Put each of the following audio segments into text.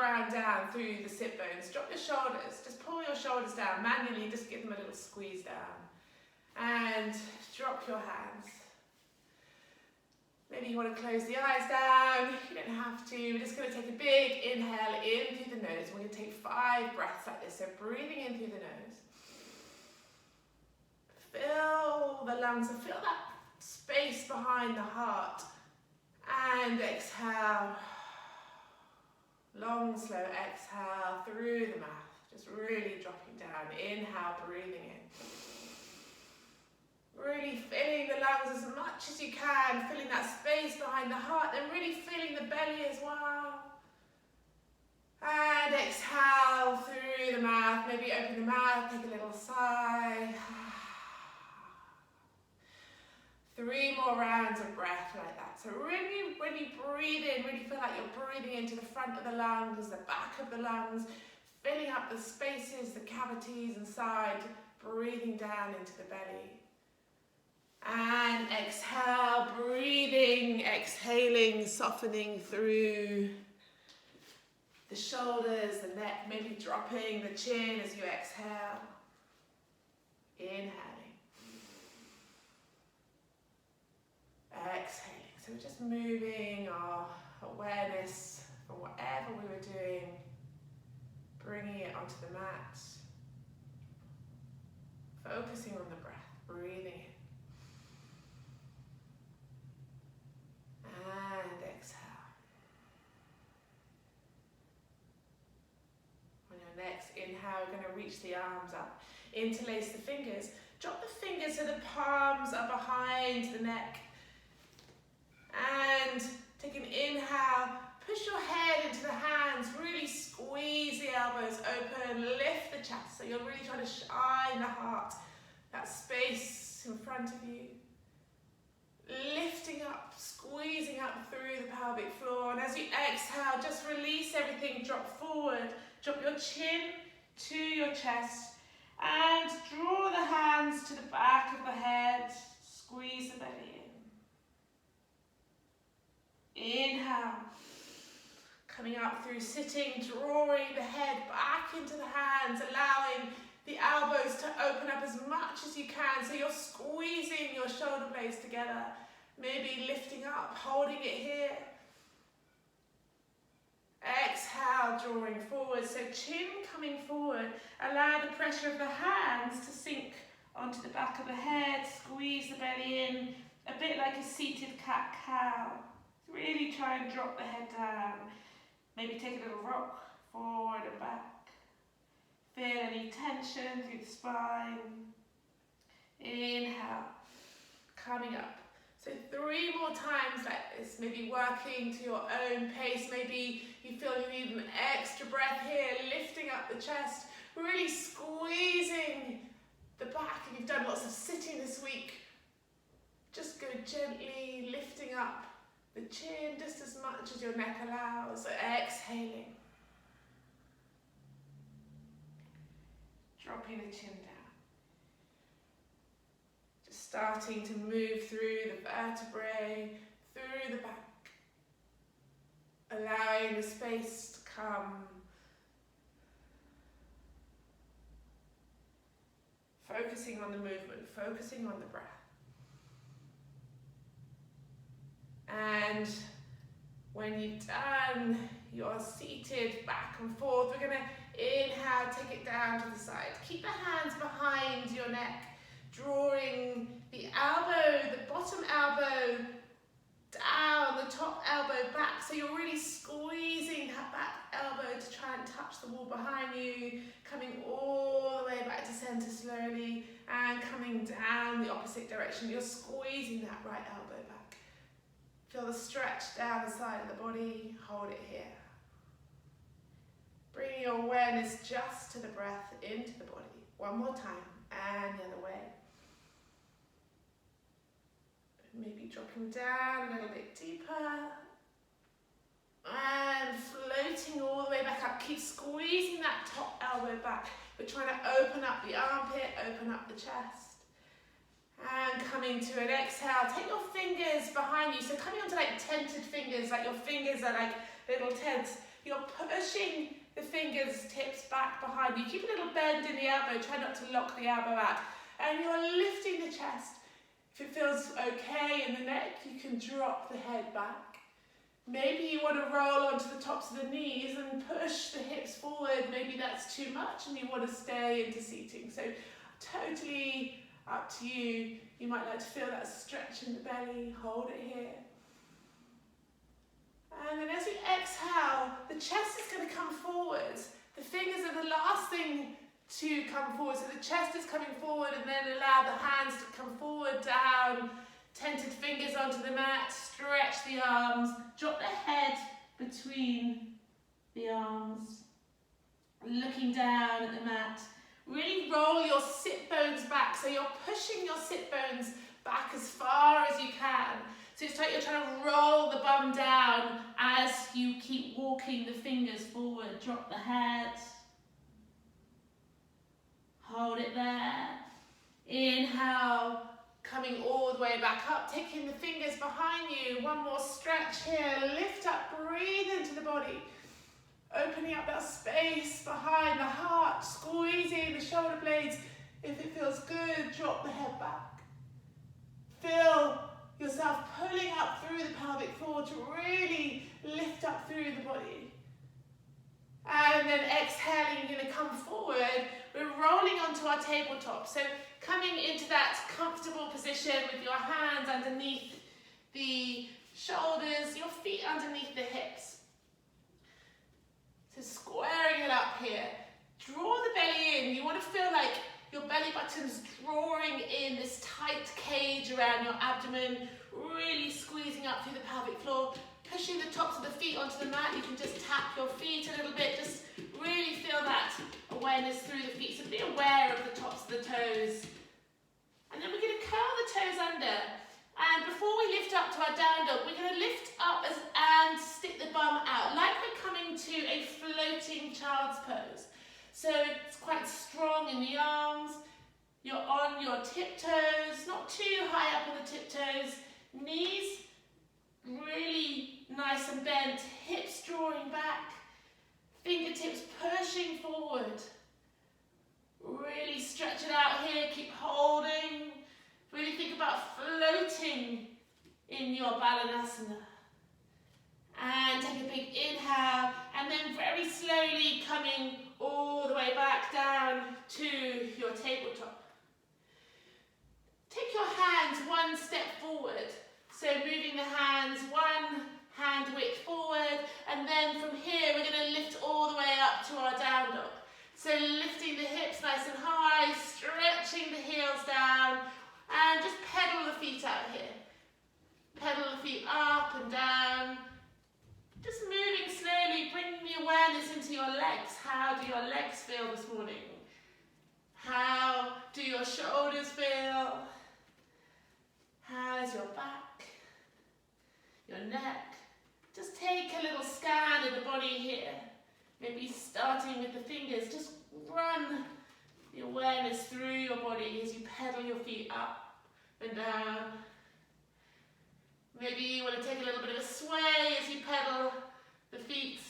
ground down through the sit bones. Drop your shoulders. Just pull your shoulders down manually. Just give them a little squeeze down. And drop your hands. Maybe you want to close the eyes down. You don't have to. We're just going to take a big inhale in through the nose. We're going to take 5 breaths like this. So breathing in through the nose. Fill the lungs and feel that space behind the heart. And exhale. Long, slow exhale through the mouth. Just really dropping down. Inhale, breathing in. Really filling the lungs as much as you can. Filling that space behind the heart. Then really filling the belly as well. And exhale through the mouth. Maybe open the mouth, take a little sigh. 3 more rounds of breath like that. So really, when you breathe in, really feel like you're breathing into the front of the lungs, the back of the lungs, filling up the spaces, the cavities inside, breathing down into the belly. And exhale, breathing, exhaling, softening through the shoulders, the neck, maybe dropping the chin as you exhale. Inhaling. Exhaling. So we're just moving our awareness from whatever we were doing, bringing it onto the mat, focusing on the breath, breathing in. And exhale. On your next inhale, we're going to reach the arms up, interlace the fingers, drop the fingers so the palms are behind the neck. And take an inhale, push your head into the hands, really squeeze the elbows open, lift the chest. So you're really trying to shine the heart, that space in front of you. Lifting up, squeezing up through the pelvic floor. And as you exhale, just release everything, drop forward. Drop your chin to your chest. And draw the hands to the back of the head. Squeeze the belly in. Inhale, coming up through sitting, drawing the head back into the hands, allowing the elbows to open up as much as you can, so you're squeezing your shoulder blades together, maybe lifting up, holding it here. Exhale, drawing forward, so chin coming forward, allow the pressure of the hands to sink onto the back of the head, squeeze the belly in, a bit like a seated cat-cow. Really try and drop the head down. Maybe take a little rock forward and back. Feel any tension through the spine. Inhale, coming up. So 3 more times like this, maybe working to your own pace. Maybe you feel you need an extra breath here, lifting up the chest, really squeezing the back. If you've done lots of sitting this week, just go gently lifting up the chin just as much as your neck allows. So exhaling. Dropping the chin down. Just starting to move through the vertebrae, through the back. Allowing the space to come. Focusing on the movement, focusing on the breath. And when you've done your seated back and forth, we're going to inhale, take it down to the side. Keep the hands behind your neck, drawing the elbow, the bottom elbow down, the top elbow back. So you're really squeezing that back elbow to try and touch the wall behind you, coming all the way back to center slowly and coming down the opposite direction. You're squeezing that right elbow back. Feel the stretch down the side of the body, hold it here. Bring your awareness just to the breath, into the body. One more time, and the other way. Maybe dropping down a little bit deeper. And floating all the way back up. Keep squeezing that top elbow back. We're trying to open up the armpit, open up the chest. And coming to an exhale, take your fingers behind you. So coming onto like tented fingers, like your fingers are like little tents. You're pushing pushing the fingertips back behind you. Keep a little bend in the elbow, try not to lock the elbow out. And you're lifting the chest. If it feels okay in the neck, you can drop the head back. Maybe you want to roll onto the tops of the knees and push the hips forward. Maybe that's too much and you want to stay into seating. So totally up to you. You might like to feel that stretch in the belly. Hold it here. And then as you exhale, the chest is going to come forwards. The fingers are the last thing to come forward. So the chest is coming forward, and then allow the hands to come forward, down. Tented fingers onto the mat. Stretch the arms. Drop the head between the arms. Looking down at the mat. Really roll your sit bones back. So you're pushing your sit bones back as far as you can. So it's like you're trying to roll the bum down as you keep walking the fingers forward. Drop the head. Hold it there. Inhale, coming all the way back up, taking the fingers behind you. One more stretch here. Lift up, breathe into the body. Opening up that space behind the heart, squeezing the shoulder blades. If it feels good, drop the head back. Feel yourself pulling up through the pelvic floor to really lift up through the body. And then exhaling, you're going to come forward. We're rolling onto our tabletop. So coming into that comfortable position with your hands underneath the shoulders, your feet underneath the hips. So squaring it up here. Draw the belly in. You want to feel like your belly button's drawing in this tight cage around your abdomen, really squeezing up through the pelvic floor, pushing the tops of the feet onto the mat. You can just tap your feet a little bit, just really feel that awareness through the feet. So be aware of the tops of the toes. And then we're going to curl the toes under. And before we lift up to our down dog, we're going to lift up and stick the bum out, like we're coming to a floating child's pose. So it's quite strong in the arms. You're on your tiptoes, not too high up on the tiptoes. Knees really nice and bent, hips drawing back, fingertips pushing forward. Really stretch it out here, keep holding. Really think about floating in your balanasana. And take a big inhale, and then very slowly coming all the way back down to your tabletop. Take your hands one step forward. So moving the hands one hand width forward, and then from here we're going to lift all the way up to our down dog. So lifting the hips nice and high, stretching the heels down, and just pedal the feet out here. Pedal the feet up and down. Just moving slowly, bringing the awareness into your legs. How do your legs feel this morning? How do your shoulders feel? How's your back? Your neck? Just take a little scan of the body here. Maybe starting with the fingers. Just run the awareness through your body as you pedal your feet up and down. Maybe you want to take a little bit of a sway as you pedal the feet.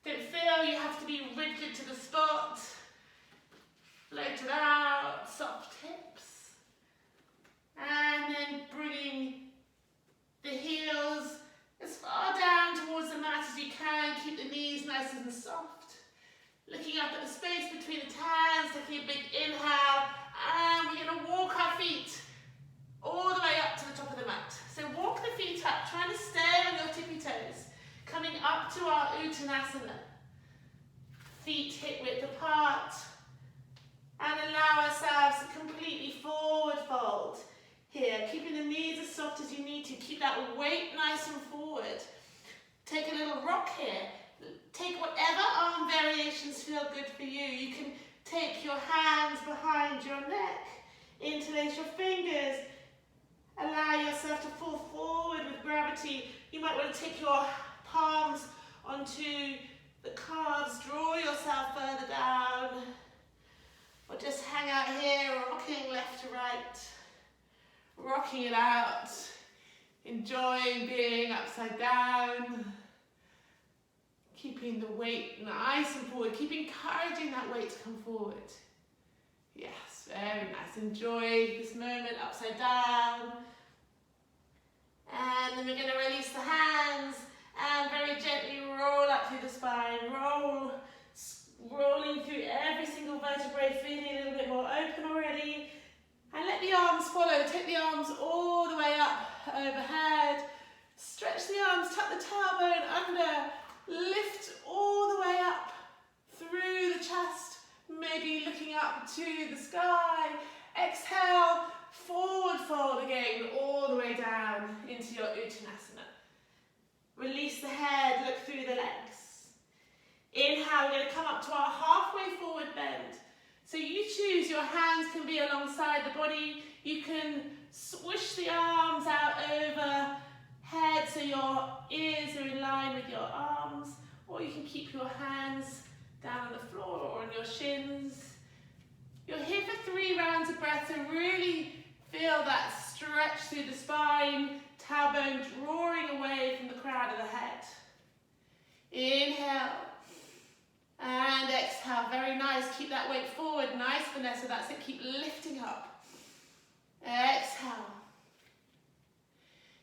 Don't feel you have to be rigid to the spot. Float it out, soft hips. And then bringing the heels as far down towards the mat as you can. Keep the knees nice and soft. Looking up at the space between the hands, taking a big inhale. And we're going to walk our feet all the way up to the top of the mat. So walk the feet up, trying to stay on your tippy toes. Coming up to our Uttanasana. Feet hip width apart. And allow ourselves to completely forward fold. Here, keeping the knees as soft as you need to. Keep that weight nice and forward. Take a little rock here. Take whatever arm variations feel good for you. You can take your hands behind your neck. Interlace your fingers. Allow yourself to fall forward with gravity. You might want to take your palms onto the calves. Draw yourself further down. Or just hang out here, rocking left to right. Rocking it out. Enjoying being upside down. Keeping the weight nice and forward. Keep encouraging that weight to come forward. Yes, very nice. Enjoy this moment, upside down. And then we're going to release the hands and very gently roll up through the spine. Rolling through every single vertebrae, feeling a little bit more open already. And let the arms follow. Take the arms all the way up overhead. Stretch the arms, tuck the tailbone under. Lift all the way up through the chest. Maybe looking up to the sky. Exhale, forward fold again, all the way down into your Uttanasana. Release the head, look through the legs. Inhale, we're going to come up to our halfway forward bend. So you choose, your hands can be alongside the body. You can swish the arms out overhead so your ears are in line with your arms. Or you can keep your hands down on the floor or on your shins. You're here for 3 rounds of breath, so really feel that stretch through the spine, tailbone drawing away from the crown of the head. Inhale and exhale, very nice. Keep that weight forward, nice Vanessa, that's it, keep lifting up. Exhale.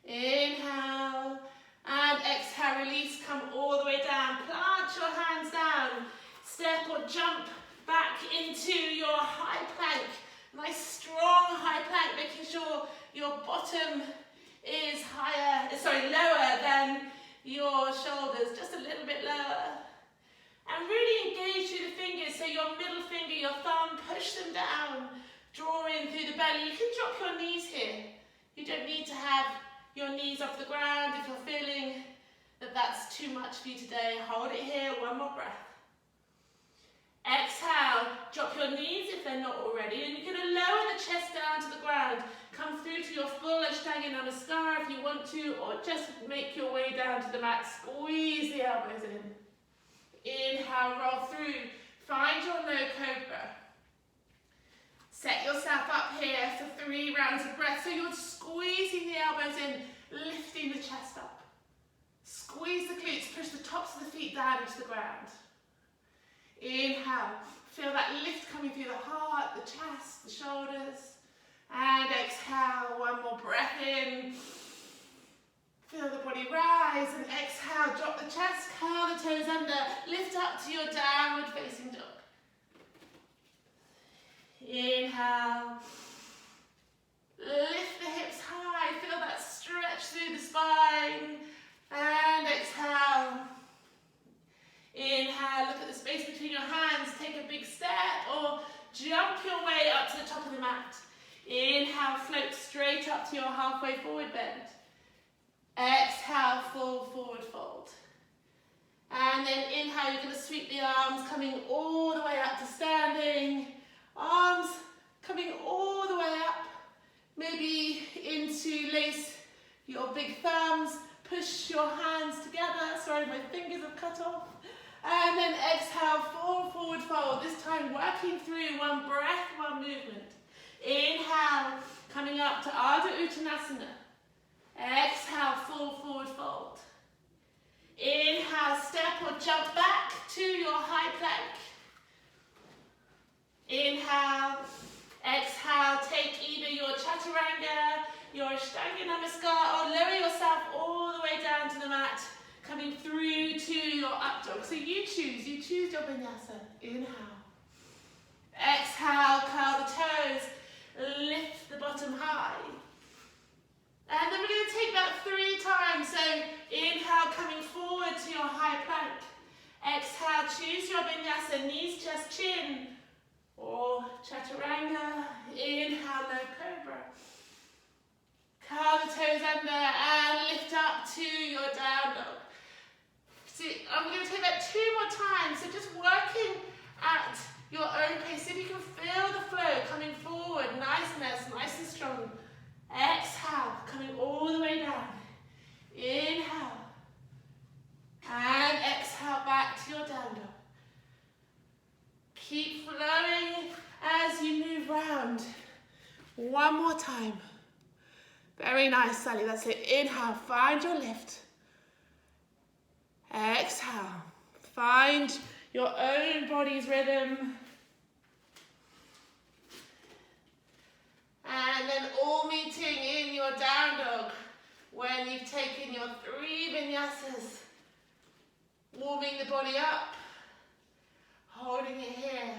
Inhale and exhale, release, come all the way down. Plant your hands down, step or jump back into your high plank. Nice strong high plank, making sure your bottom is lower than your shoulders, just a little bit lower. And really engage through the fingers, so your middle finger, your thumb, push them down, draw in through the belly. You can drop your knees here. You don't need to have your knees off the ground if you're feeling that that's too much for you today. Hold it here, one more breath. Exhale, drop your knees if they're not already, and you're going to lower the chest down to the ground. Come through to your full Ashtanga Namaskar if you want to, or just make your way down to the mat. Squeeze the elbows in. Inhale, roll through. Find your low cobra. Set yourself up here for 3 rounds of breath. So you're squeezing the elbows in, lifting the chest up. Squeeze the glutes, push the tops of the feet down into the ground. Inhale, feel that lift coming through the heart, the chest, the shoulders. And exhale, one more breath in. Feel the body rise, and exhale, drop the chest, curl the toes under, lift up to your downward facing dog. Inhale, lift the hips high, feel that stretch through the spine, and exhale. Inhale, look at the space between your hands, take a big step or jump your way up to the top of the mat. Inhale, float straight up to your halfway forward bend. Exhale, full forward fold. And then inhale, you're going to sweep the arms, coming all the way up to standing. Arms coming all the way up, maybe into lace your big thumbs. Push your hands together. Sorry, my fingers have cut off. And then exhale, full forward fold. This time working through one breath, one movement. Inhale, coming up to Ardha Uttanasana. Exhale, full forward fold. Inhale, step or jump back to your high plank. Inhale, exhale, take either your Chaturanga, your Ashtanga Namaskar, or lower yourself all the way down to the mat, coming through to your up dog. So you choose your Vinyasa. Inhale. Exhale, curl the toes, lift the bottom high. And then we're going to take that 3 times. So inhale, coming forward to your high plank. Exhale, choose your Vinyasa, knees, chest, chin. Or Chaturanga. Inhale, low cobra. Curl the toes under and lift up to your down dog. So I'm going to take that 2 more times. So just working at your own pace. See if you can feel the flow coming forward. Nice and strong. Exhale, coming all the way down. Inhale. And exhale back to your down dog. Keep flowing as you move round. 1 more time. Very nice, Sally. That's it. Inhale, find your lift. Exhale. Find your own body's rhythm. And then all meeting in your down dog when you've taken your 3 vinyasas. Warming the body up, holding it here.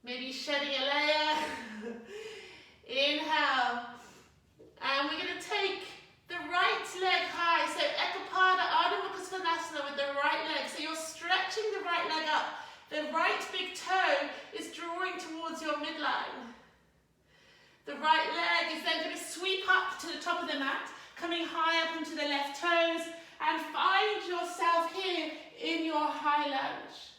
Maybe shedding a layer. Inhale. And we're going to take the right leg high. So Ekapada Ardha Mukha Svanasana with the right leg. So you're stretching the right leg up. The right big toe is drawing towards your midline. The right leg is then going to sweep up to the top of the mat, coming high up into the left toes, and find yourself here in your high lunge.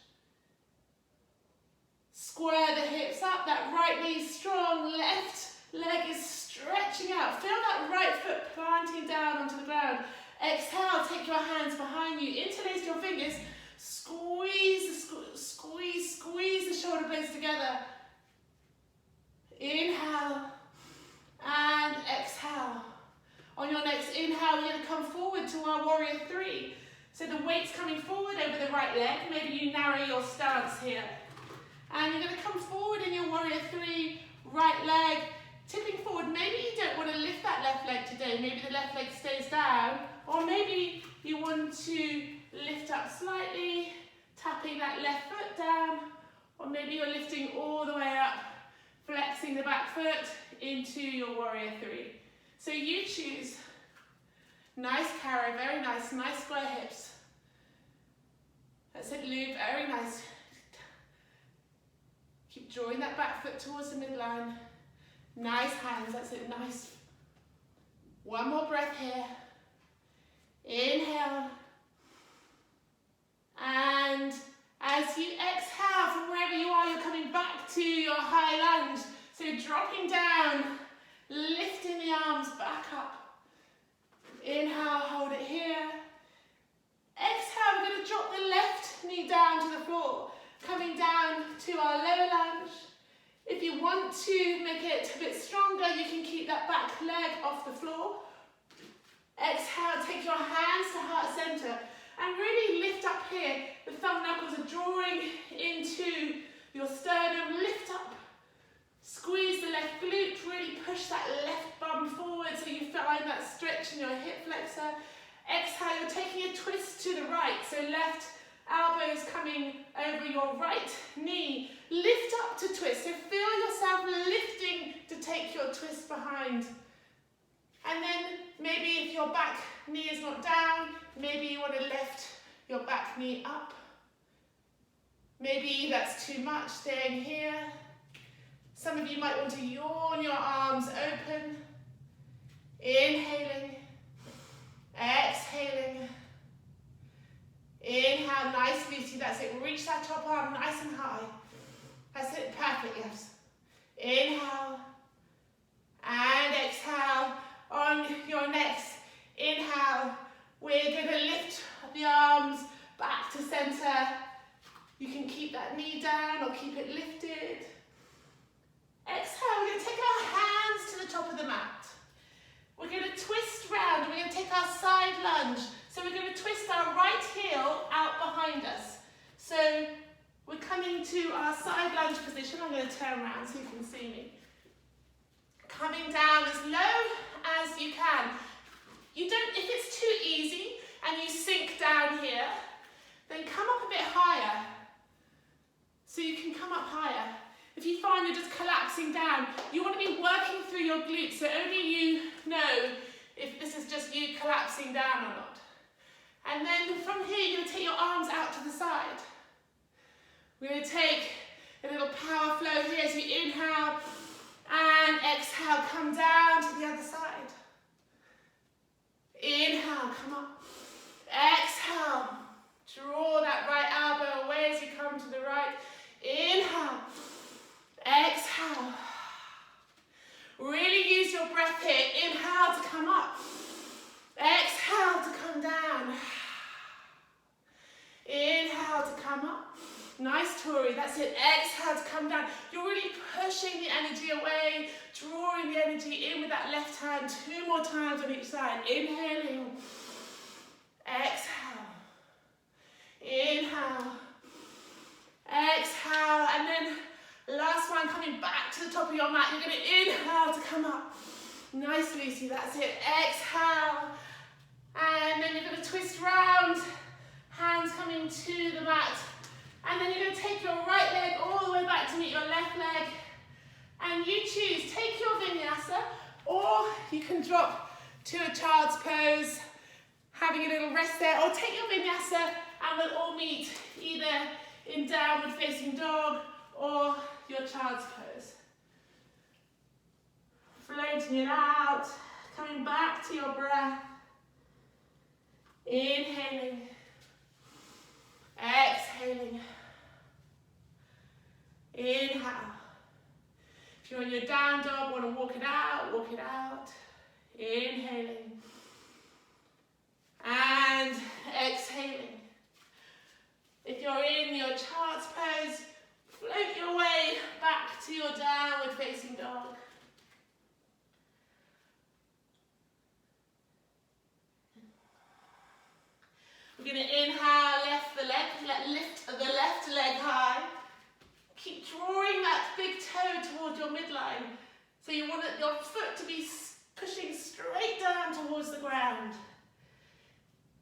Square the hips up, that right knee strong, left leg is stretching out. Feel that right foot planting down onto the ground. Exhale, take your hands behind you, interlace your fingers, squeeze the shoulder blades together. Inhale and exhale. On your next inhale, you're going to come forward to our warrior 3. So the weight's coming forward over the right leg. Maybe you narrow your stance here. And you're going to come forward in your warrior 3, right leg, tipping forward. Maybe you don't want to lift that left leg today. Maybe the left leg stays down. Or maybe you want to lift up slightly, tapping that left foot down. Or maybe you're lifting all the way up, flexing the back foot into your warrior 3. So you choose. Nice carry, very nice, nice square hips. That's it, Lou, very nice. Keep drawing that back foot towards the midline. Nice hands, that's it, nice. One more breath here. Inhale. And as you exhale from wherever you are, you're coming back to your high lunge. So dropping down, lifting the arms back up. Inhale, hold it here. Exhale, we're going to drop the left knee down to the floor. Coming down to our low lunge. If you want to make it a bit stronger, you can keep that back leg off the floor. Exhale, take your hands to heart center and really lift up here. The thumb knuckles are drawing into your sternum. Lift up. Squeeze the left glute, really push that left bum forward so you find that stretch in your hip flexor. Exhale, you're taking a twist to the right, so left elbow is coming over your right knee. Lift up to twist, so feel yourself lifting to take your twist behind. And then maybe if your back knee is not down, maybe you want to lift your back knee up. Maybe that's too much, staying here. Some of you might want to yawn your arms open. Inhaling. Exhaling. Inhale, nice Lucy, that's it. Reach that top arm nice and high. That's it, perfect, yes. Inhale. And exhale. On your next inhale, we're going to lift the arms back to center. You can keep that knee down or keep it lifted. Exhale, we're going to take our hands to the top of the mat. We're going to twist round, we're going to take our side lunge. So we're going to twist our right heel out behind us. So we're coming to our side lunge position. I'm going to turn around so you can see me. Coming down as low as you can. You don't, if it's too easy and you sink down here, then come up a bit higher. So you can come up higher. If you find you're just collapsing down, you want to be working through your glutes, so only you know if this is just you collapsing down or not. And then from here, you're going to take your arms out to the side. We're going to take a little power flow here as you inhale and exhale, come down to the other side. Inhale, come up. Exhale, draw that right elbow away as you come to the right. Inhale. Exhale. Really use your breath here. Inhale to come up. Exhale to come down. Inhale to come up. Nice, Tori. That's it. Exhale to come down. You're really pushing the energy away, drawing the energy in with that left hand 2 more times on each side. Inhaling. Exhale. Inhale. Exhale. And then last one, coming back to the top of your mat. You're going to inhale to come up. Nice, Lucy. That's it. Exhale. And then you're going to twist round. Hands coming to the mat. And then you're going to take your right leg all the way back to meet your left leg. And you choose, take your vinyasa, or you can drop to a child's pose, having a little rest there, or take your vinyasa and we'll all meet either in downward facing dog or your child's pose. Floating it out, coming back to your breath. Inhaling. Exhaling. Inhale. If you're on your down dog, want to walk it out, walk it out. Inhaling. And exhaling. If you're in your child's pose, float your way back to your downward facing dog. We're going to inhale, lift the left leg high. Keep drawing that big toe towards your midline. So you want your foot to be pushing straight down towards the ground.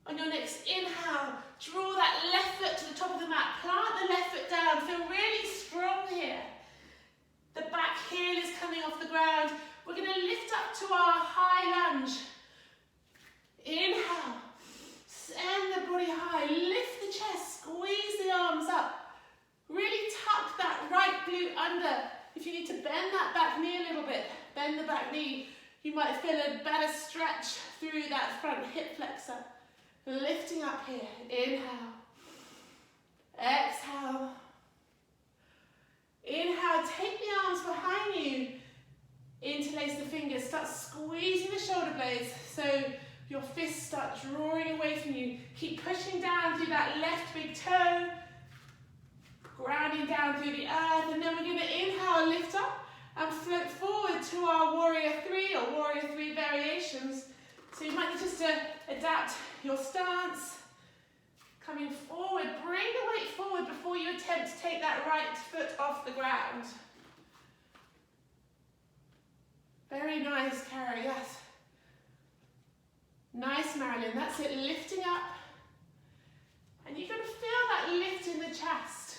On your next inhale, draw that left foot to the top of the mat. Plant the left foot down. Feel really strong here. The back heel is coming off the ground. We're going to lift up to our high lunge. Inhale. Send the body high. Lift the chest. Squeeze the arms up. Really tuck that right glute under. If you need to bend that back knee a little bit, bend the back knee. You might feel a better stretch through that front hip flexor. Lifting up here. Inhale. Exhale. Inhale. Take the arms behind you. Interlace the fingers. Start squeezing the shoulder blades so your fists start drawing away from you. Keep pushing down through that left big toe. Grounding down through the earth. And then we're going to inhale, lift up, and float forward to our warrior three or warrior three variations. So you might need just to adapt your stance. Coming forward, bring the weight forward before you attempt to take that right foot off the ground. Very nice, Cara, yes. Nice, Marilyn, that's it, lifting up. And you're going to feel that lift in the chest.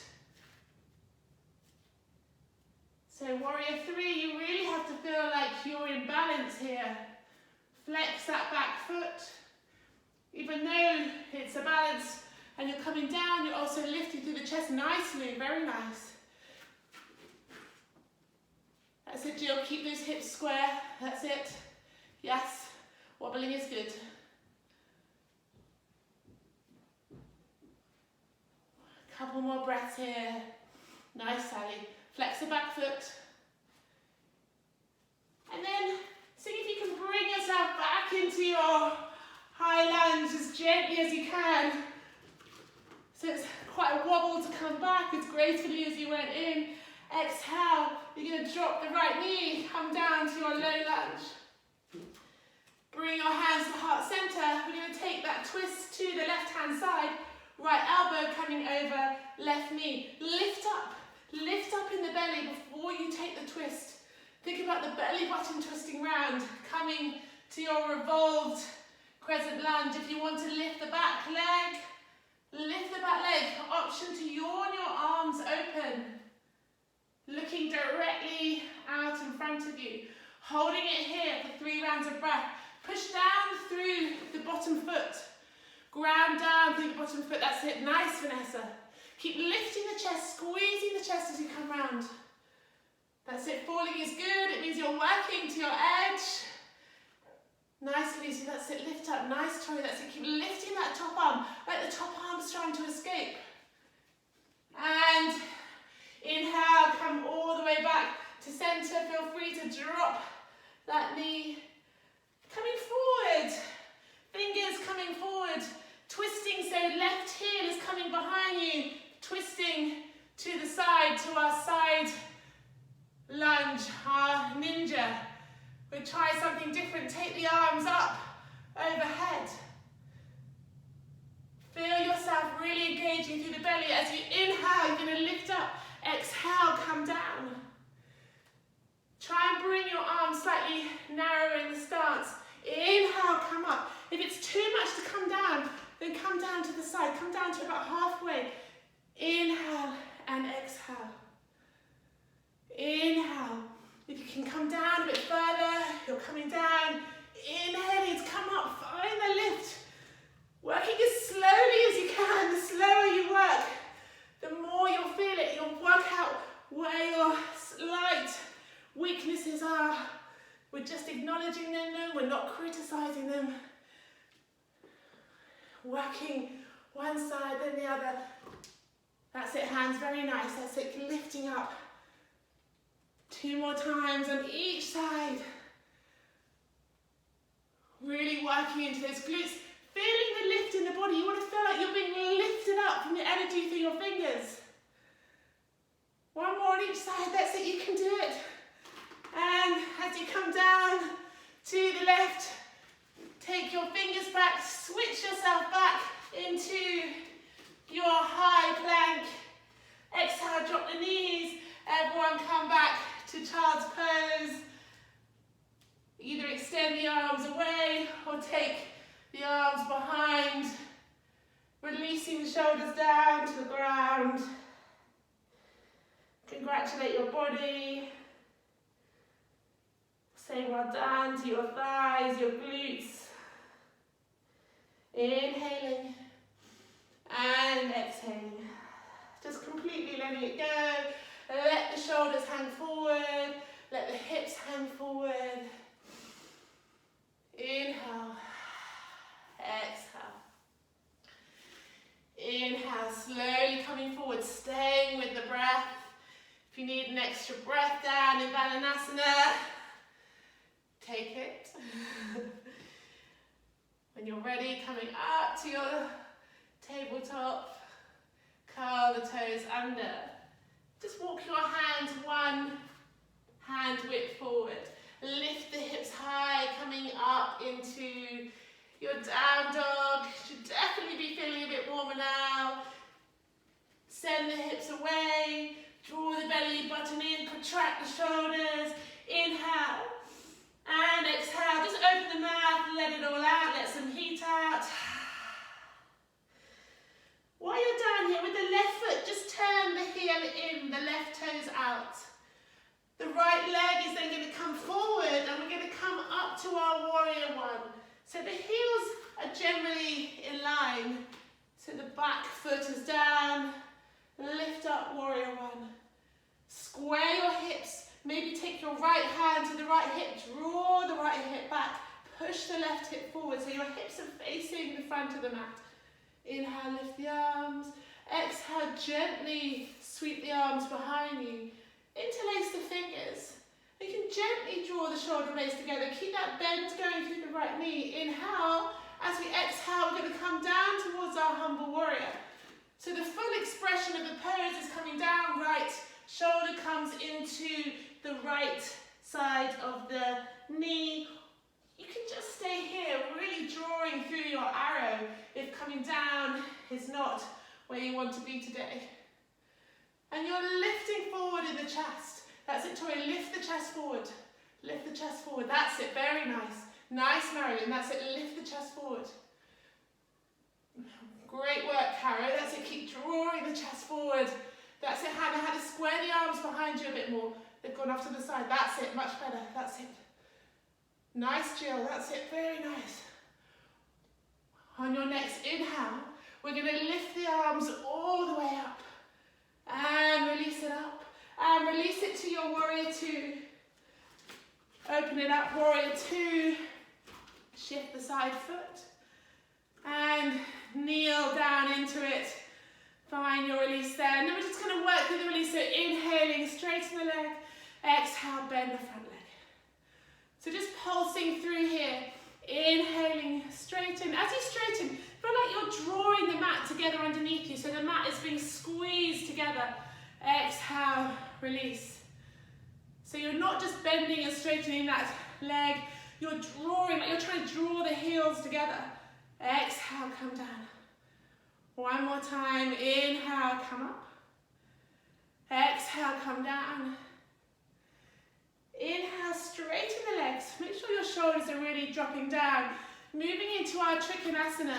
So warrior three, you really have to feel like you're in balance here. Flex that back foot. Even though it's a balance and you're coming down, you're also lifting through the chest nicely, very nice. That's it, Jill, keep those hips square, that's it. Yes, wobbling is good. Couple more breaths here. Nice, Sally. Flex the back foot. And then see if you can bring yourself back into your high lunge as gently as you can. So it's quite a wobble to come back as gracefully as you went in. Exhale, you're going to drop the right knee, come down to your low lunge. Bring your hands to heart center. We're going to take that twist to the left hand side. Right elbow coming over left knee. Lift up in the belly before you take the twist. Think about the belly button twisting round, coming to your revolved crescent lunge. If you want to lift the back leg, lift the back leg. Option to yawn your arms open. Looking directly out in front of you. Holding it here for 3 rounds of breath. Push down through the bottom foot. Ground down through the bottom foot. That's it. Nice, Vanessa. Keep lifting the chest, squeezing the chest as you come round. That's it. Falling is good. It means you're working to your edge. Nice, Lucy. That's it. Lift up. Nice, Tori. That's it. Keep lifting that top arm. Like the top arm's trying to escape. And inhale. Come all the way back to center. Feel free to drop that knee. Coming forward. Fingers coming forward. Twisting so left heel is coming behind you. Twisting to the side, to our side lunge, our ninja. We'll try something different. Take the arms up overhead. Feel yourself really engaging So you inhale, you're going to lift up. Exhale, come down. Try and bring your arms slightly narrower in the stance. Inhale, come up. If it's too much to come down, then come down to the side. Come down to about halfway. Inhale and exhale. Inhale. If you can come down a bit further, you're coming down. Inhaling to come up. Find the lift. Working as slowly as you can. The slower you work, the more you'll feel it. You'll work out where your slight weaknesses are. We're just acknowledging them. We're not criticizing them. Working one side, then the other. That's it, hands, very nice. That's it, lifting up. 2 more times on each side. Really working into those glutes. Feeling the lift in the body. You want to feel like you're being lifted up from the energy through your fingers. 1 more on each side, that's it, you can do it. And as you come down to the left, take your fingers back, switch yourself back into your high plank. Exhale, drop the knees. Everyone come back to child's pose. Either extend the arms away or take the arms behind. Releasing the shoulders down to the ground. Congratulate your body. Say well done to your thighs, your glutes. Inhaling and exhaling. Just completely letting it go. Let the shoulders hang forward. Let the hips hang forward. Inhale. Exhale. Inhale, slowly coming forward, staying with the breath. If you need an extra breath down in Vinyasa, take it. When you're ready, coming up to your tabletop, curl the toes under. Just walk your hands 1 hand width forward. Lift the hips high, coming up into your down dog. Should definitely be feeling a bit warmer now. Send the hips away. Draw the belly button in, contract the shoulders. Inhale and exhale. Just open the mouth, let it all out, let some heat out. While you're down here with the left foot, just turn the heel in, the left toes out. The right leg is then going to come forward and we're going to come up to our warrior one. So the heels are generally in line. So the back foot is down. Lift up, warrior one. Square your hips. Maybe take your right hand to the right hip. Draw the right hip back. Push the left hip forward so your hips are facing the front of the mat. Inhale, lift the arms. Exhale, gently sweep the arms behind you. Interlace the fingers. You can gently draw the shoulder blades together. Keep that bend going through the right knee. Inhale. As we exhale, we're going to come down towards our humble warrior. So the full expression of the pose is coming down, right shoulder comes into the right side of the knee. You can just stay here, really drawing through your arrow if coming down is not where you want to be today. And you're lifting forward in the chest. That's it, Tori, lift the chest forward. Lift the chest forward, that's it, very nice. Nice, Marilyn, that's it, lift the chest forward. Great work, Caro, that's it, keep drawing the chest forward. That's it, Hannah, had to square the arms behind you a bit more. They've gone off to the side, that's it, much better, that's it. Nice, Jill, that's it, very nice. On your next inhale, we're going to lift the arms all the way up. And release it up. And release it to your warrior two. Open it up, warrior two. Shift the side foot. And kneel down into it. Find your release there. And then we're just going to work through the release. So inhaling, straighten the leg. Exhale, bend the front leg. So just pulsing through here. Inhaling, straighten. As you straighten, feel like you're drawing the mat together underneath you. So the mat is being squeezed together. Exhale, release. So you're not just bending and straightening that leg. You're drawing, you're trying to draw the heels together. Exhale, come down. One more time. Inhale, come up. Exhale, come down. Inhale, straighten the legs. Make sure your shoulders are really dropping down. Moving into our Trikonasana.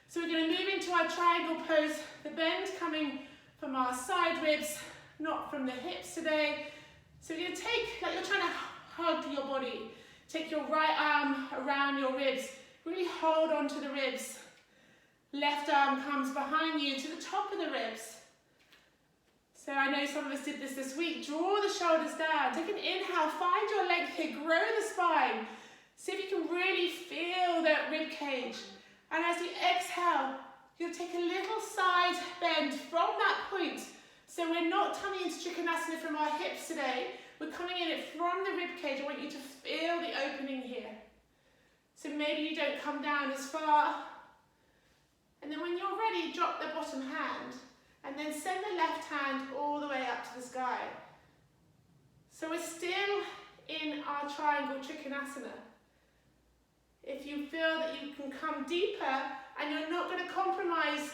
So we're going to move into our triangle pose. The bend coming from our side ribs, not from the hips today. So we're going to take, like you're trying to hug your body. Take your right arm around your ribs. Really hold on to the ribs. Left arm comes behind you to the top of the ribs. So I know some of us did this week. Draw the shoulders down. Take an inhale. Find your length here. Grow the spine. See if you can really feel that rib cage. And as you exhale, you'll take a little side bend from that point. So we're not coming into Trikonasana from our hips today. We're coming in it from the rib cage. I want you to feel the opening here. So maybe you don't come down as far. And then when you're ready, drop the bottom hand. And then send the left hand all the way up to the sky. So we're still in our triangle Trikonasana. If you feel that you can come deeper and you're not going to compromise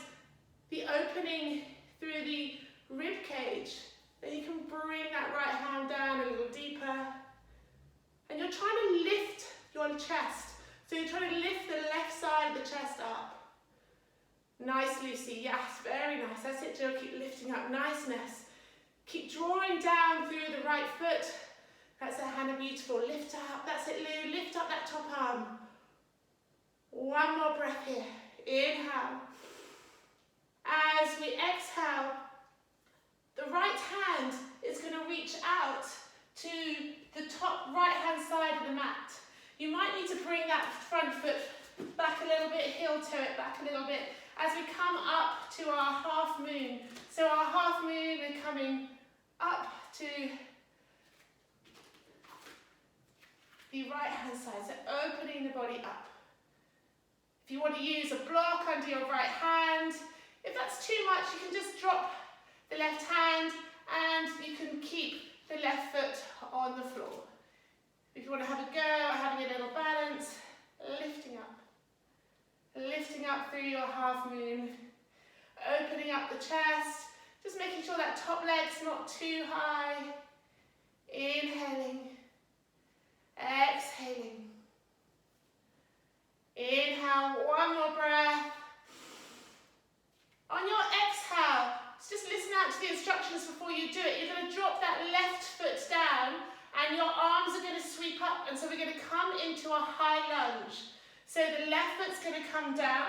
the opening through the rib cage, then you can bring that right hand down a little deeper. And you're trying to lift your chest. So you're trying to lift the left side of the chest up. Nice, Lucy. Yes, very nice. That's it, Jill. Keep lifting up. Niceness. Keep drawing down through the right foot. That's it, Hannah. Beautiful. Lift up. That's it, Lou. Lift up that top arm. One more breath here. Inhale. As we exhale, the right hand is going to reach out to the top right-hand side of the mat. You might need to bring that front foot back a little bit, heel toe it back a little bit, as we come up to our half moon. So our half moon, we're coming up to the right hand side, so opening the body up. If you want to use a block under your right hand, if that's too much, you can just drop the left hand and you can keep the left foot on the floor. If you want to have a go at having a little balance, lifting up. Lifting up through your half moon, opening up the chest, just making sure that top leg's not too high. Inhaling, exhaling. Inhale, one more breath. On your exhale, just listen out to the instructions before you do it. You're going to drop that left foot down and your arms are going to sweep up, and so we're going to come into a high lunge. So the left foot's going to come down,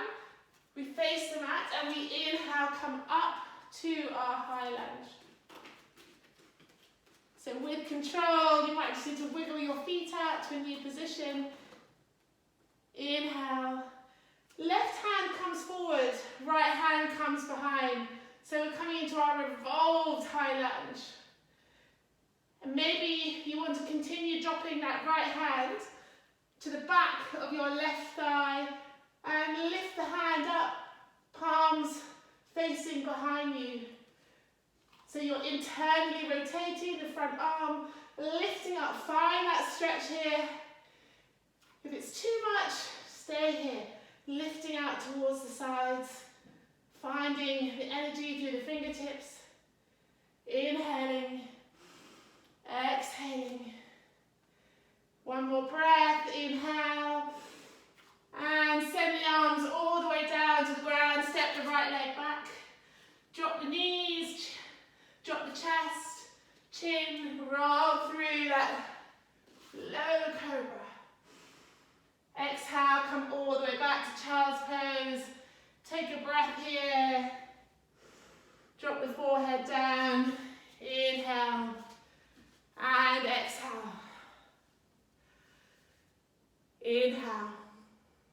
we face the mat, and we inhale, come up to our high lunge. So with control, you might just need to wiggle your feet out to a new position. Inhale, left hand comes forward, right hand comes behind. So we're coming into our revolved high lunge. And maybe you want to continue dropping that right hand to the back of your left thigh and lift the hand up, palms facing behind you. So you're internally rotating the front arm, lifting up, find that stretch here. If it's too much, stay here, lifting out towards the sides, finding the energy through the fingertips, inhaling, exhaling. One more breath, inhale, and send the arms all the way down to the ground, step the right leg back, drop the knees, drop the chest, chin, roll through that low cobra. Exhale, come all the way back to child's pose, take a breath here, drop the forehead down, inhale, and exhale. Inhale,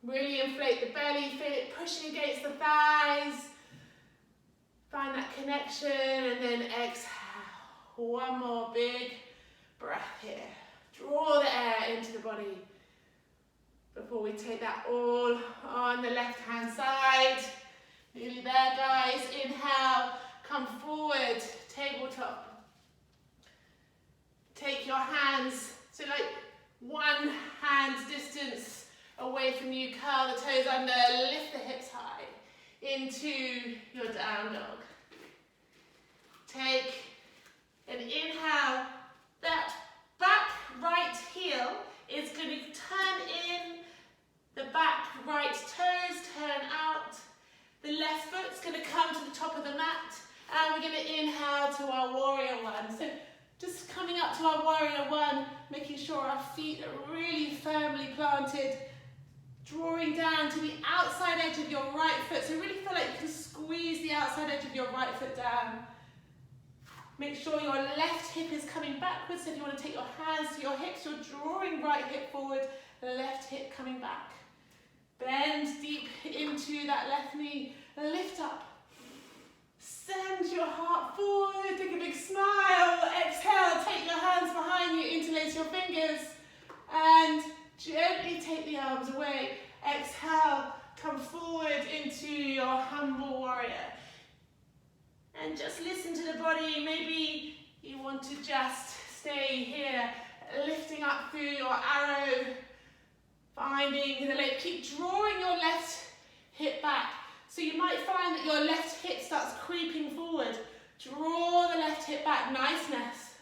really inflate the belly, feel it pushing against the thighs. Find that connection, and then exhale. One more big breath here. Draw the air into the body before we take that all on the left-hand side. Nearly there, guys. Inhale, come forward, tabletop. Take your hands, so like one hand distance away from you, curl the toes under, lift the hips high. into your down dog. Take an inhale. That back right heel is going to turn in. The back right toes turn out. The left foot's going to come to the top of the mat. And we're going to inhale to our warrior one. So just coming up to our warrior one, making sure our feet are really firmly planted. Drawing down to the outside edge of your right foot. So really feel like you can squeeze the outside edge of your right foot down. Make sure your left hip is coming backwards. So if you want to take your hands to your hips, you're drawing right hip forward, left hip coming back. Bend deep into that left knee. Lift up. Send your heart forward. Take a big smile. Exhale. Take your hands behind you. Interlace your fingers. And gently take the arms away. Exhale. Come forward into your humble warrior. And just listen to the body. Maybe you want to just stay here. Lifting up through your arrow. Finding the leg. Keep drawing your left hip back. So you might find that your left hip starts creeping forward. Draw the left hip back. Niceness.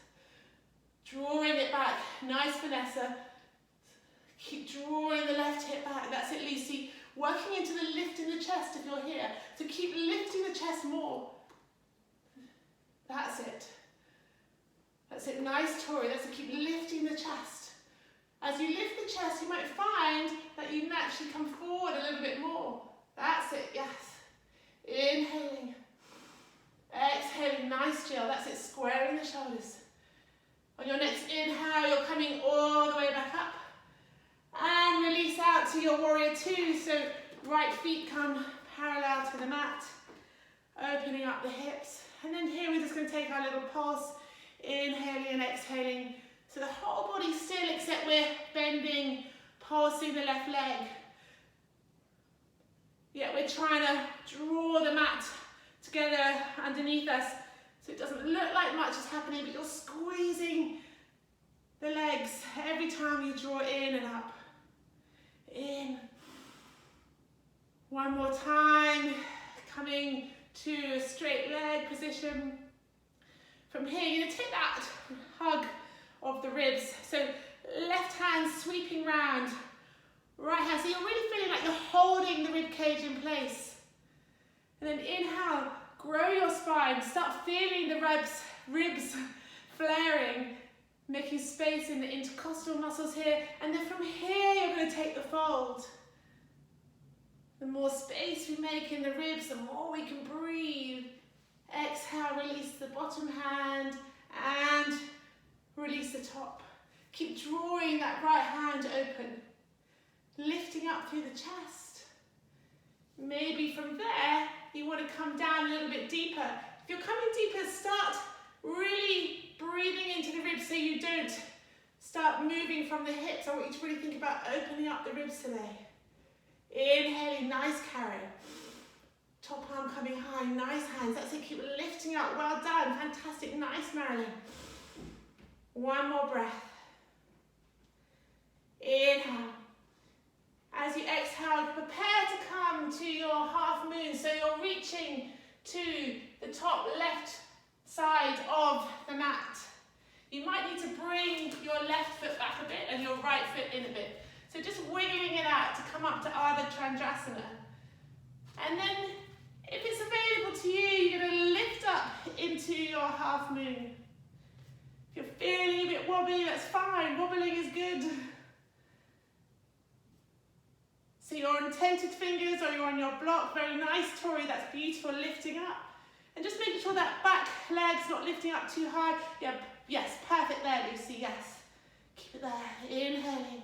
Drawing it back. Nice, Vanessa. Keep drawing the left hip back. That's it, Lucy. Working into the lift in the chest if you're here. So keep lifting the chest more. That's it. That's it. Nice, Tori. That's it. Keep lifting the chest. As you lift the chest, you might find that you naturally come forward a little bit more. That's it. Yes. Inhaling. Exhaling. Nice, Jill. That's it. Squaring the shoulders. On your next inhale, you're coming all the way back up. And release out to your warrior two. So right feet come parallel to the mat. Opening up the hips. And then here we're just going to take our little pulse. Inhaling and exhaling. So the whole body still, except we're bending, pulsing the left leg. Yeah, we're trying to draw the mat together underneath us. So it doesn't look like much is happening, but you're squeezing the legs every time you draw in and up. In. One more time. Coming to a straight leg position. From here, you're going to take that hug of the ribs. So left hand sweeping round. Right hand. So you're really feeling like you're holding the rib cage in place. And then inhale. Grow your spine. Start feeling the ribs flaring. Making space in the intercostal muscles here. And then from here, you're going to take the fold. The more space we make in the ribs, the more we can breathe. Exhale, release the bottom hand and release the top. Keep drawing that right hand open. Lifting up through the chest. Maybe from there, you want to come down a little bit deeper. If you're coming deeper, start really breathing into the ribs so you don't start moving from the hips. I want you to really think about opening up the ribs today. Inhaling, nice carry. Top arm coming high, nice hands. That's it, keep lifting up. Well done, fantastic, nice, Marilyn. One more breath. Inhale. As you exhale, prepare to come to your half moon. So you're reaching to the top left side of the mat. You might need to bring your left foot back a bit and your right foot in a bit. So just wiggling it out to come up to Ardha Chandrasana. And then, if it's available to you, you're going to lift up into your half moon. If you're feeling a bit wobbly, that's fine. Wobbling is good. So you're on tented fingers or you're on your block. Very nice, Tori. That's beautiful. Lifting up. And just making sure that back leg's not lifting up too high. Yeah, yes, perfect there, Lucy. Yes. Keep it there. Inhaling.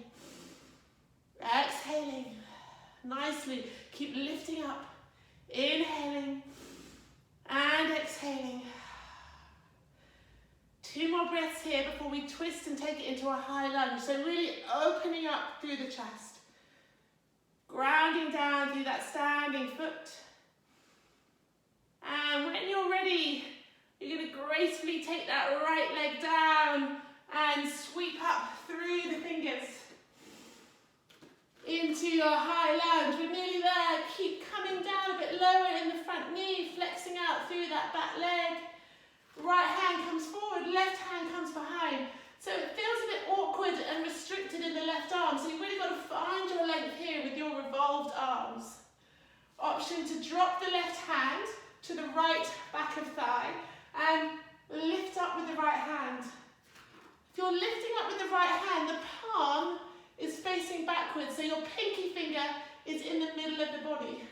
Exhaling. Nicely. Keep lifting up. Inhaling and exhaling. 2 more breaths here before we twist and take it into a high lunge. So really opening up through the chest. Grounding down through that standing foot. And when you're ready, you're going to gracefully take that right leg down and sweep up through the fingers. into your high lunge. We're nearly there. Keep coming down a bit lower in the front knee, flexing out through that back leg. Right hand comes forward, left hand comes behind. So it feels a bit awkward and restricted in the left arm, so you've really got to find your length here with your revolved arms. Option to drop the left hand to the right back of thigh and lift up with the right hand. If you're lifting up with the right hand, the palm is facing backwards, so your pinky finger is in the middle of the body.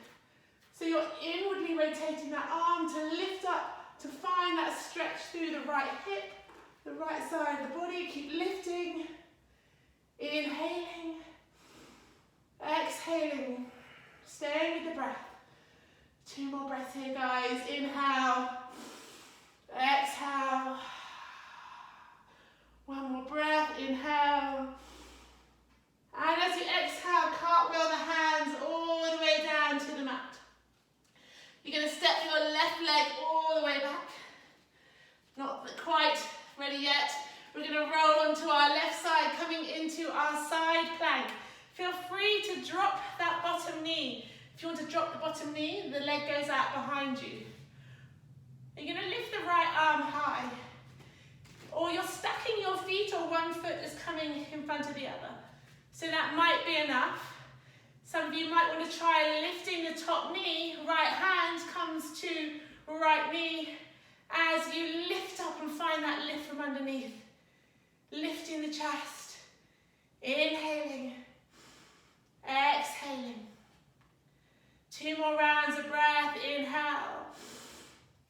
So you're inwardly rotating that arm to lift up, to find that stretch through the right hip, the right side of the body. Keep lifting, inhaling, exhaling, staying with the breath. 2 more breaths here, guys. Inhale, exhale. 1 more breath, inhale. And as you exhale, cartwheel the hands all the way down to the mat. You're going to step your left leg all the way back. Not quite ready yet. We're going to roll onto our left side, coming into our side plank. Feel free to drop that bottom knee. If you want to drop the bottom knee, the leg goes out behind you. You're going to lift the right arm high. Or you're stacking your feet, or one foot is coming in front of the other. So that might be enough. Some of you might want to try lifting the top knee. Right hand comes to right knee. As you lift up and find that lift from underneath. Lifting the chest. Inhaling. Exhaling. 2 more rounds of breath. Inhale.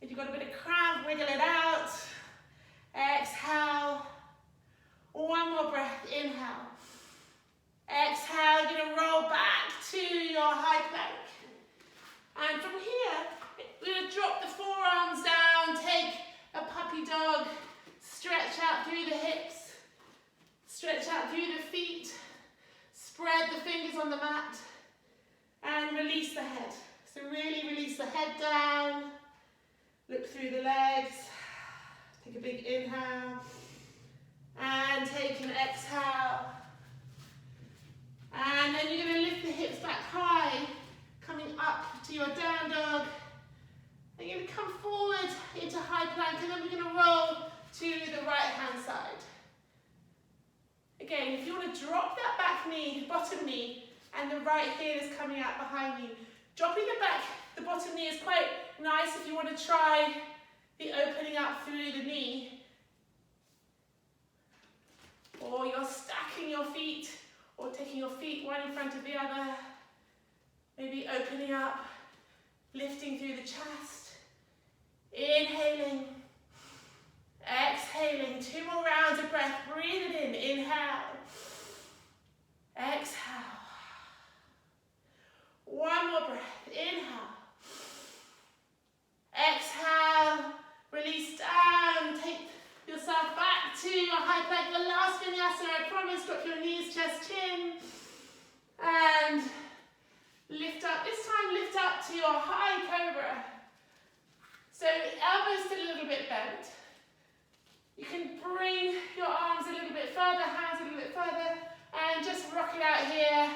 If you've got a bit of cramp, wiggle it out. Exhale. 1 more breath. Inhale. Exhale. You're going to roll back to your high plank. And from here, we're going to drop the forearms down, take a puppy dog, stretch out through the hips, stretch out through the feet, spread the fingers on the mat, and release the head. So really release the head down, look through the legs, take a big inhale, and take an exhale. And then you're going to lift the hips back high, coming up to your down dog. Then you're going to come forward into high plank, and then we're going to roll to the right hand side. Again, if you want to drop that back knee, bottom knee, and the right heel is coming out behind you. Dropping the bottom knee is quite nice if you want to try the opening up through the knee. Or you're stacking your feet, or taking your feet one in front of the other. Maybe opening up, lifting through the chest. Inhaling. Exhaling. 2 more rounds of breath. Breathe it in. Inhale. Exhale. 1 more breath. Inhale. Exhale. Release down. Take yourself back to your high plank. The last vinyasa, I promise. Drop your knees, chest, chin. And lift up. This time, lift up to your high cobra. So elbows still a little bit bent. You can bring your arms a little bit further, hands a little bit further, and just rock it out here.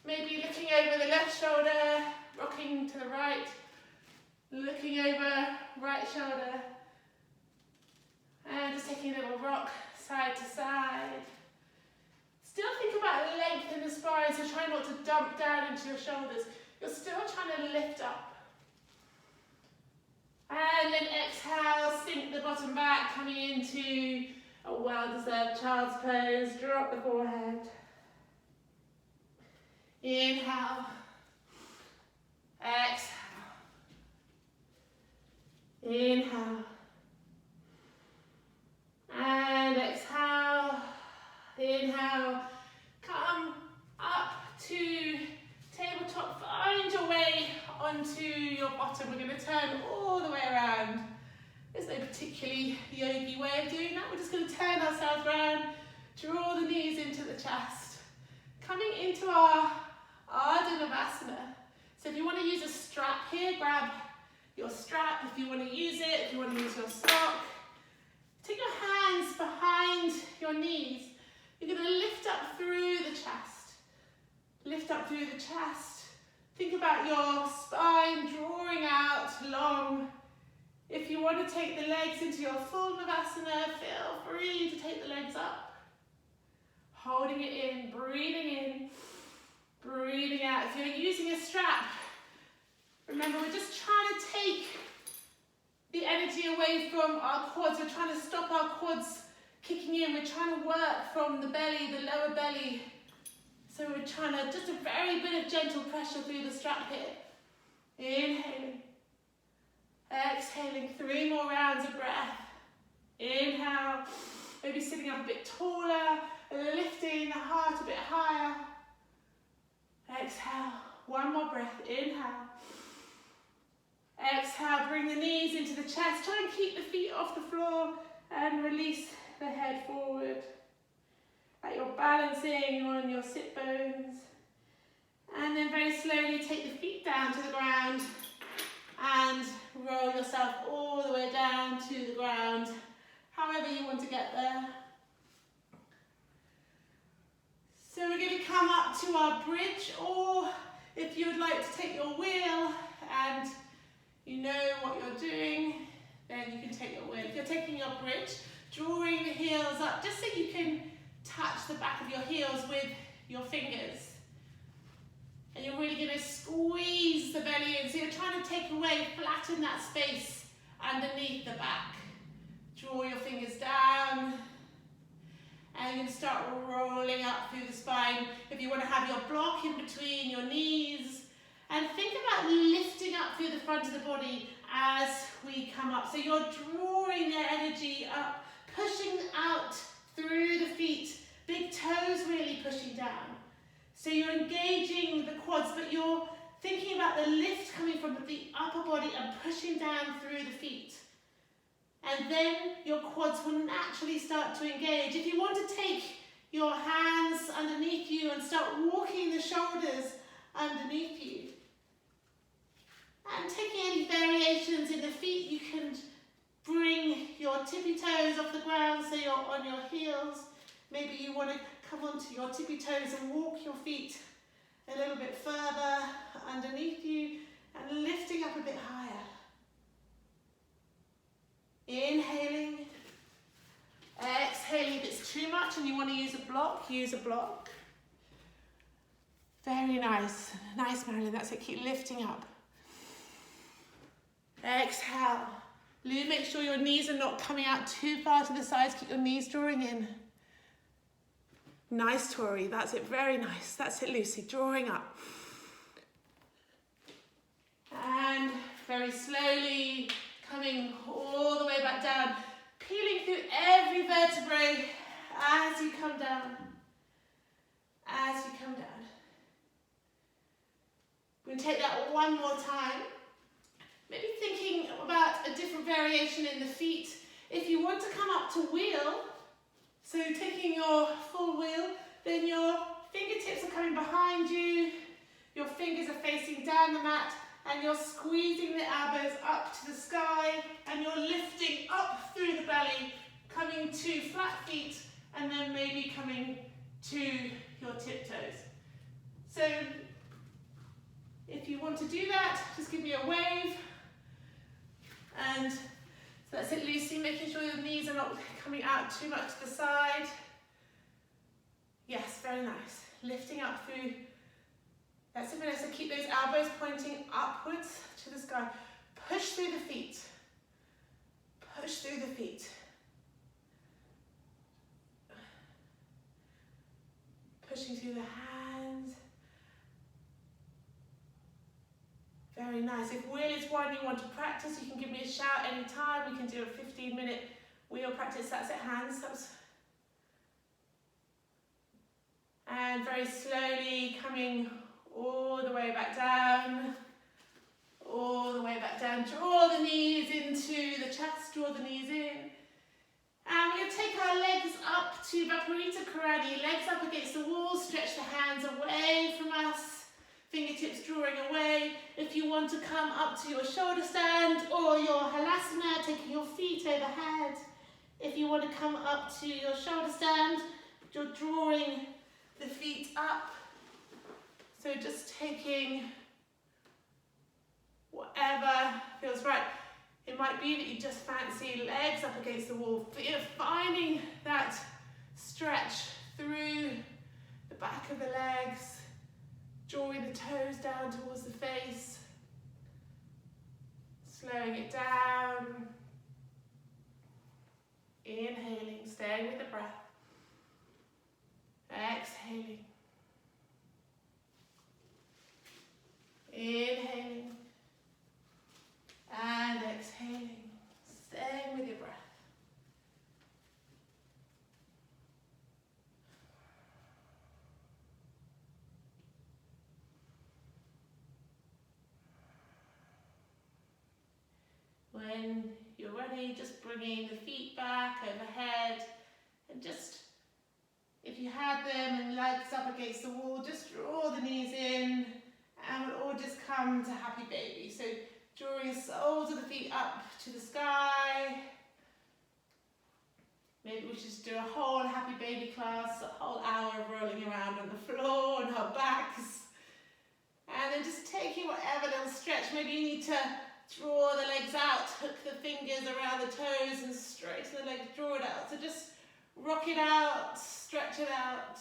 Maybe looking over the left shoulder, rocking to the right, looking over right shoulder, and just taking a little rock side to side. Still think about length in the spine, so try not to dump down into your shoulders. You're still trying to lift up. And then exhale, sink the bottom back, coming into a well-deserved child's pose. Drop the forehead. Inhale. Exhale. Inhale. And exhale. Inhale. Come up to tabletop. Find your way onto your bottom. We're going to turn all the way around. There's no particularly yogi way of doing that. We're just going to turn ourselves around, draw the knees into the chest. Coming into our Ardha Navasana. So if you want to use a strap here, grab your strap. If you want to use it, if you want to use your sock, take your hands behind your knees. You're going to lift up through the chest. Lift lift up through the chest. Think about your spine drawing out long. If you want to take the legs into your full Navasana, feel free to take the legs up. Holding it in, breathing out. If you're using a strap, remember we're just trying to take the energy away from our quads. We're trying to stop our quads kicking in. We're trying to work from the belly, the lower belly. So we're trying to, just a very bit of gentle pressure through the strap here. Inhaling. Exhaling, 3 more rounds of breath. Inhale, maybe sitting up a bit taller, lifting the heart a bit higher. Exhale, 1 more breath. Inhale. Exhale, bring the knees into the chest. Try and keep the feet off the floor and release the head forward. Like you're balancing on your sit bones. And then very slowly take the feet down to the ground and roll yourself all the way down to the ground, however you want to get there. So we're going to come up to our bridge, or if you would like to take your wheel and you know what you're doing, then you can take your wheel. If you're taking your bridge, drawing the heels up, just so you can touch the back of your heels with your fingers. And you're really going to squeeze the belly in. So you're trying to take away, flatten that space underneath the back. Draw your fingers down. And you're going to start rolling up through the spine. If you want to have your block in between your knees. And think about lifting up through the front of the body as we come up. So you're drawing the energy up, pushing out through the feet. Big toes really pushing down. So you're engaging the quads, but you're thinking about the lift coming from the upper body and pushing down through the feet. And then your quads will naturally start to engage. If you want to take your hands underneath you and start walking the shoulders underneath you. And taking any variations in the feet, you can bring your tippy toes off the ground so you're on your heels. Maybe you want to come onto your tippy toes and walk your feet a little bit further underneath you and lifting up a bit higher. Inhaling. Exhaling. If it's too much and you want to use a block, use a block. Very nice. Nice, Marilyn. That's it. Keep lifting up. Exhale. Lou, make sure your knees are not coming out too far to the sides. Keep your knees drawing in. Nice, Tori. That's it. Very nice. That's it, Lucy. Drawing up. And very slowly coming all the way back down. Peeling through every vertebrae as you come down. As you come down. We're going to take that one more time. Maybe thinking about a different variation in the feet. If you want to come up to wheel, so taking your full wheel, then your fingertips are coming behind you, your fingers are facing down the mat, and you're squeezing the elbows up to the sky, and you're lifting up through the belly, coming to flat feet, and then maybe coming to your tiptoes. So if you want to do that, just give me a wave. And so that's it, Lucy, making sure your knees are not coming out too much to the side. Yes, very nice. Lifting up through. That's it, Vanessa. Keep those elbows pointing upwards to the sky. Push through the feet. Push through the feet. Pushing through the hands. Very nice. If wheel is one you want to practice, you can give me a shout anytime. We can do a 15-minute wheel practice. That's it, hands. And very slowly coming all the way back down. All the way back down. Draw the knees into the chest. Draw the knees in. And we're going to take our legs up to Viparita Karani. Legs up against the wall. Stretch the hands away from us. Fingertips drawing away. If you want to come up to your shoulder stand or your halasana, taking your feet overhead. If you want to come up to your shoulder stand, you're drawing the feet up. So just taking whatever feels right. It might be that you just fancy legs up against the wall. Finding that stretch through the back of the legs, drawing the toes down towards the face, slowing it down, inhaling, staying with the breath, exhaling, inhaling, and exhaling, staying with your breath. When you're ready, just bringing the feet back overhead, and just, if you had them and legs up against the wall, just draw the knees in, and we'll all just come to happy baby. So drawing the soles of the feet up to the sky. Maybe we should do a whole happy baby class, a whole hour of rolling around on the floor on our backs. And then just taking whatever little stretch. Maybe you need to draw the legs out, hook the fingers around the toes and straighten the legs, draw it out. So just rock it out, stretch it out.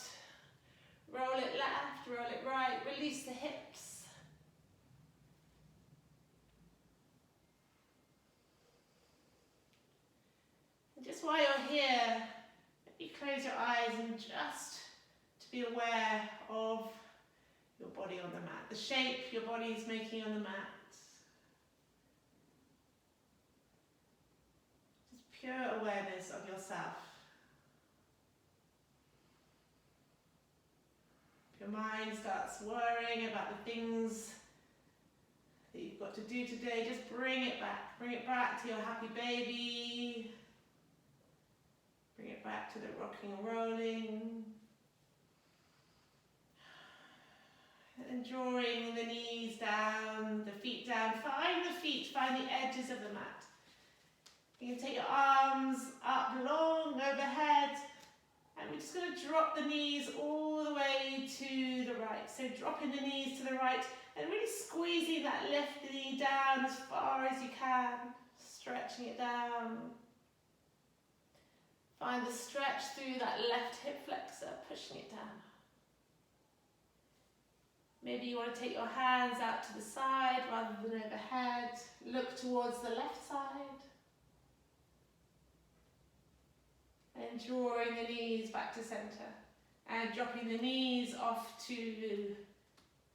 Roll it left, roll it right, release the hips. Just while you're here, maybe close your eyes and just to be aware of your body on the mat, the shape your body is making on the mat. Just pure awareness of yourself. If your mind starts worrying about the things that you've got to do today, just bring it back. Bring it back to your happy baby. Bring it back to the rocking and rolling. And drawing the knees down, the feet down. Find the feet, find the edges of the mat. You can take your arms up long overhead. And we're just going to drop the knees all the way to the right. So dropping the knees to the right and really squeezing that left knee down as far as you can. Stretching it down. Find the stretch through that left hip flexor, pushing it down. Maybe you want to take your hands out to the side rather than overhead. Look towards the left side. And drawing the knees back to center. And dropping the knees off to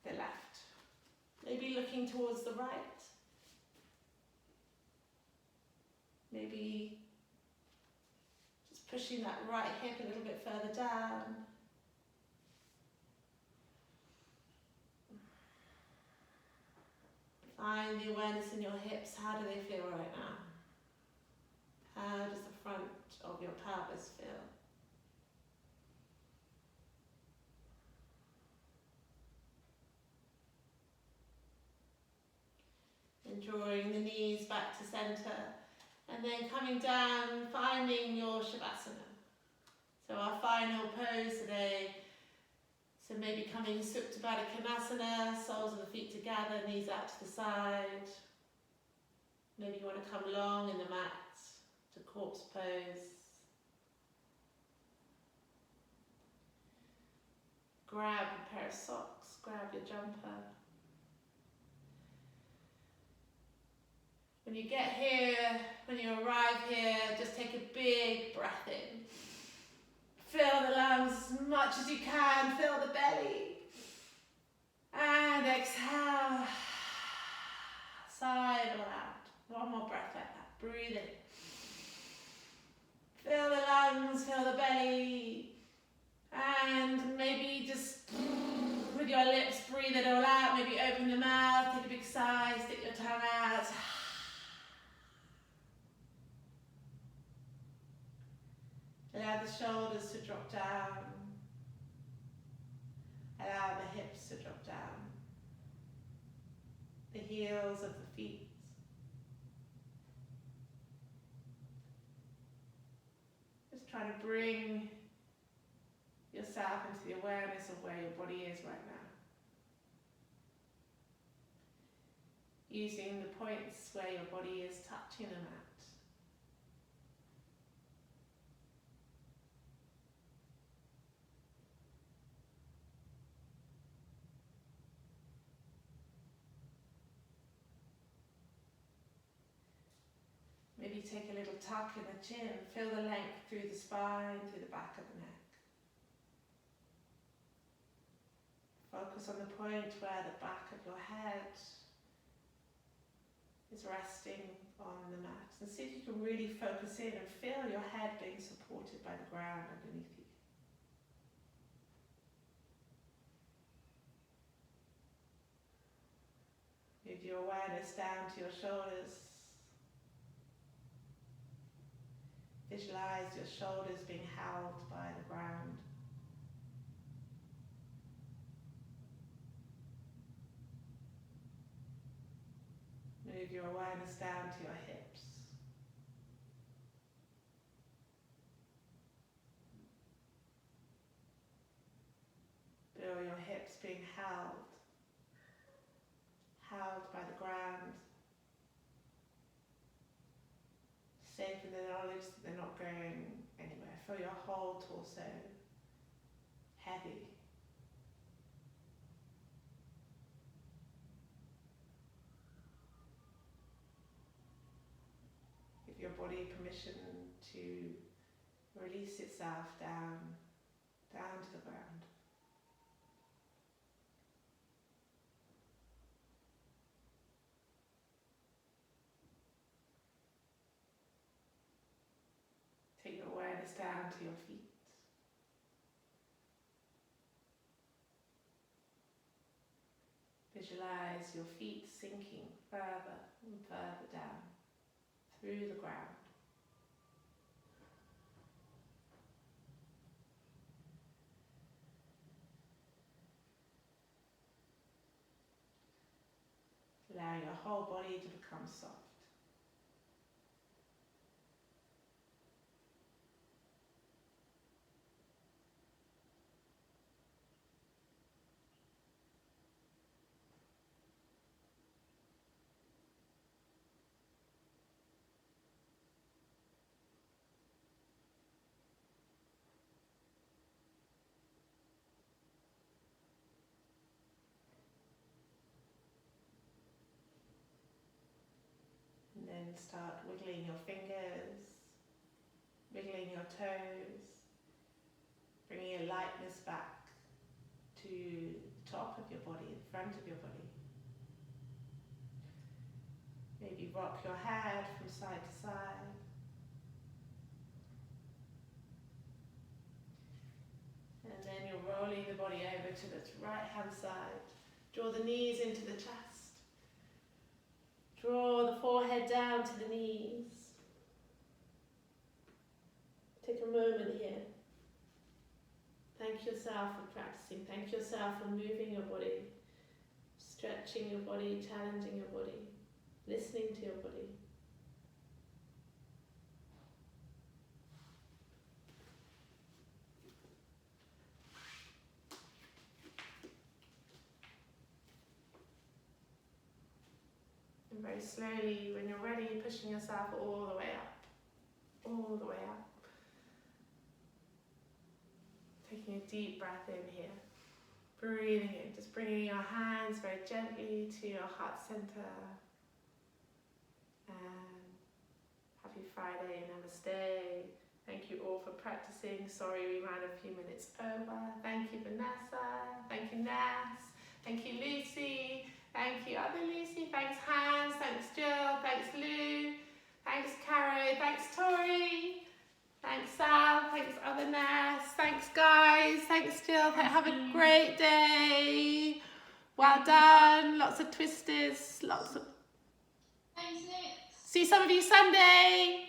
the left. Maybe looking towards the right. Maybe pushing that right hip a little bit further down. Find the awareness in your hips. How do they feel right now? How does the front of your pelvis feel? And drawing the knees back to center. And then coming down, finding your Shavasana. So our final pose today. So maybe coming Supta Baddha Konasana, soles of the feet together, knees out to the side. Maybe you want to come long in the mat to corpse pose. Grab a pair of socks, grab your jumper. When you get here, when you arrive here, just take a big breath in. Fill the lungs as much as you can, fill the belly. And exhale. Sigh it all out. One more breath like that. Breathe in. Fill the lungs, fill the belly. And maybe just with your lips, breathe it all out. Maybe open the mouth, take a big sigh, stick your tongue out. Allow the shoulders to drop down. Allow the hips to drop down. The heels of the feet. Just try to bring yourself into the awareness of where your body is right now. using the points where your body is touching the mat. Maybe take a little tuck in the chin, feel the length through the spine, through the back of the neck. Focus on the point where the back of your head is resting on the mat. And see if you can really focus in and feel your head being supported by the ground underneath you. Move your awareness down to your shoulders. Visualize your shoulders being held by the ground. Move your awareness down to your hips. Feel your hips being held by the ground. Safe in the knowledge that they're not going anywhere. Feel your whole torso heavy. Give your body permission to release itself down to the ground. Take your awareness down to your feet. Visualize your feet sinking further and further down through the ground. Allow your whole body to become soft. Then start wiggling your fingers, wiggling your toes, bringing your lightness back to the top of your body, the front of your body. Maybe rock your head from side to side. And then you're rolling the body over to the right hand side. Draw the knees into the chest. Draw the forehead down to the knees. Take a moment here. Thank yourself for practicing. Thank yourself for moving your body, stretching your body, challenging your body, listening to your body. And very slowly, when you're ready, pushing yourself all the way up, all the way up. Taking a deep breath in here, breathing in, just bringing your hands very gently to your heart center. And happy Friday, namaste. Thank you all for practicing. Sorry we ran a few minutes over. Thank you, Vinyasa. Thank you, Ness. Thank you, Lucy. Thank you, other Lucy. Thanks, Hans. Thanks, Jill. Thanks, Lou. Thanks, Caro. Thanks, Tori. Thanks, Sal. Thanks, other Ness. Thanks, guys. Thanks, Jill. Have a great day. Well done. Lots of twisters. Lots of. Thanks, Nick. See some of you Sunday.